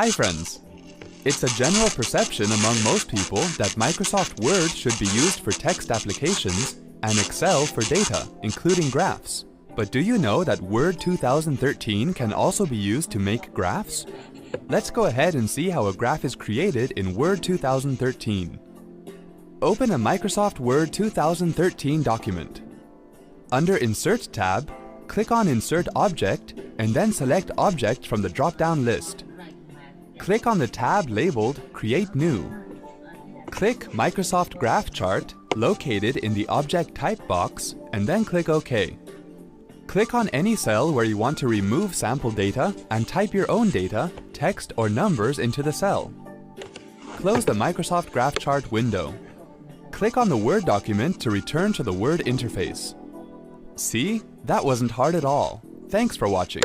Hi friends! It's a general perception among most people that Microsoft Word should be used for text applications and Excel for data, including graphs. But do you know that Word 2013 can also be used to make graphs? Let's go ahead and see how a graph is created in Word 2013. Open a Microsoft Word 2013 document. Under Insert tab, click on Insert Object and then select Object from the drop-down list. Click on the tab labeled Create New. Click Microsoft Graph Chart located in the Object Type box and then click OK. Click on any cell where you want to remove sample data and type your own data, text or numbers into the cell. Close the Microsoft Graph Chart window. Click on the Word document to return to the Word interface. See? That wasn't hard at all. Thanks for watching.